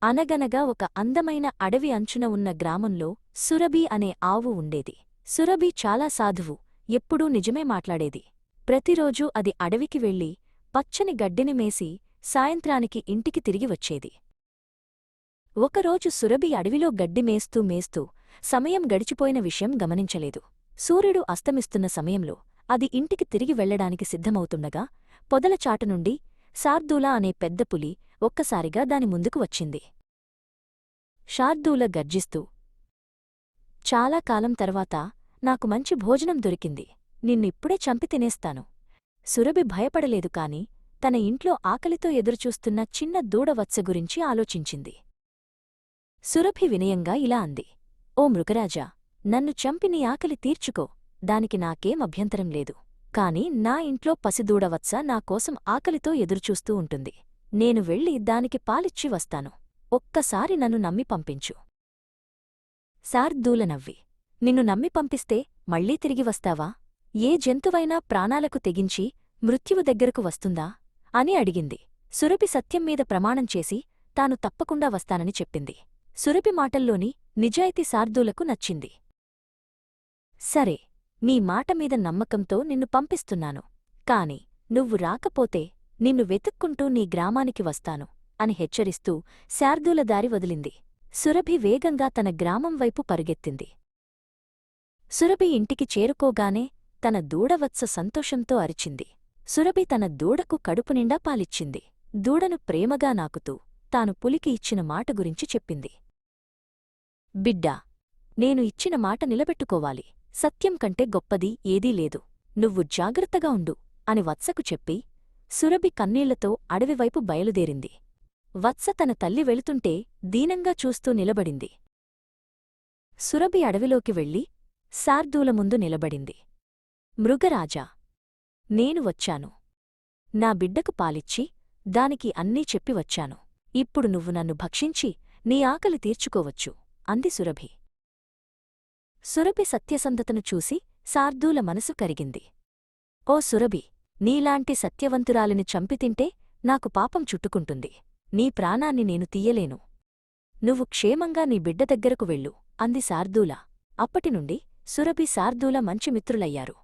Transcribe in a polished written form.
అనగనగా ఒక అందమైన అడవి అంచున ఉన్న గ్రామంలో సురభి అనే ఆవు ఉండేది. సురభి చాలా సాధువు, ఎప్పుడూ నిజమే మాట్లాడేది. ప్రతిరోజూ అది అడవికి వెళ్లి పచ్చని గడ్డిని మేసి సాయంత్రానికి ఇంటికి తిరిగి వచ్చేది. ఒకరోజు సురభి అడవిలో గడ్డి మేస్తూ మేస్తూ సమయం గడిచిపోయిన విషయం గమనించలేదు. సూర్యుడు అస్తమిస్తున్న సమయంలో అది ఇంటికి తిరిగి వెళ్లడానికి సిద్ధమవుతుండగా పొదల చాటునుండి శార్దూల అనే పెద్ద పులి ఒక్కసారిగా దాని ముందుకు వచ్చింది. శార్దూల గర్జిస్తూ, చాలా కాలం తర్వాత నాకు మంచి భోజనం దొరికింది, నిన్నిప్పుడే చంపి తినేస్తాను. సురభి భయపడలేదు కాని తన ఇంట్లో ఆకలితో ఎదురుచూస్తున్న చిన్న దూడవత్స గురించి ఆలోచించింది. సురభి వినయంగా ఇలా అంది, ఓ మృగరాజా, నన్ను చంపి నీ ఆకలి తీర్చుకో, దానికి నాకేం అభ్యంతరం లేదు. కాని నా ఇంట్లో పసిదూడవత్స నాకోసం ఆకలితో ఎదురుచూస్తూ ఉంటుంది. నేను వెళ్ళి దానికి పాలిచ్చి వస్తాను. ఒక్కసారి నన్ను నమ్మి పంపించు. శార్దూల నవ్వి, నిన్ను నమ్మి పంపిస్తే మళ్లీ తిరిగి వస్తావా? ఏ జంతువైనా ప్రాణాలకు తెగించి మృత్యువు దగ్గరకు వస్తుందా అని అడిగింది. సురభి సత్యంమీద ప్రమాణం చేసి తాను తప్పకుండా వస్తానని చెప్పింది. సురభి మాటల్లోని నిజాయితీ శార్దూలకు నచ్చింది. సరే, నీ మాటమీద నమ్మకంతో నిన్ను పంపిస్తున్నాను. కాని నువ్వు రాకపోతే నిన్ను వెతుక్కుంటూ నీ గ్రామానికి వస్తాను అని హెచ్చరిస్తూ శార్దూల దారి వదిలింది. సురభి వేగంగా తన గ్రామం వైపు పరుగెత్తింది. సురభి ఇంటికి చేరుకోగానే తన దూడవత్స సంతోషంతో అరిచింది. సురభి తన దూడకు కడుపునిండా పాలిచ్చింది. దూడను ప్రేమగా నాకుతూ తాను పులికి ఇచ్చిన మాట గురించి చెప్పింది. బిడ్డా, నేను ఇచ్చిన మాట నిలబెట్టుకోవాలి. సత్యం కంటే గొప్పది ఏదీ లేదు. నువ్వు జాగ్రత్తగా ఉండు అని వత్సకు చెప్పి సురభి కన్నీళ్లతో అడవివైపు బయలుదేరింది. వత్స తన తల్లి వెళుతుంటే దీనంగా చూస్తూ నిలబడింది. సురభి అడవిలోకి వెళ్లి శార్దూల ముందు నిలబడింది. మృగరాజా, నేను వచ్చాను. నా బిడ్డకు పాలిచ్చి దానికి అన్నీ చెప్పి వచ్చాను. ఇప్పుడు నువ్వు నన్ను భక్షించి నీ ఆకలి తీర్చుకోవచ్చు అంది సురభి. సురభి సత్యసంధతను చూసి శార్దూల మనసు కరిగింది. ఓ సురభి, నీలాంటి సత్యవంతురాలిని చంపితింటే నాకు పాపం చుట్టుకుంటుంది. నీ ప్రాణాన్ని నేను తీయలేను. నువ్వు క్షేమంగా నీ బిడ్డ దగ్గరకు వెళ్ళు అంది శార్దూల. అప్పటినుండి సురభి శార్దూల మంచి మిత్రులయ్యారు.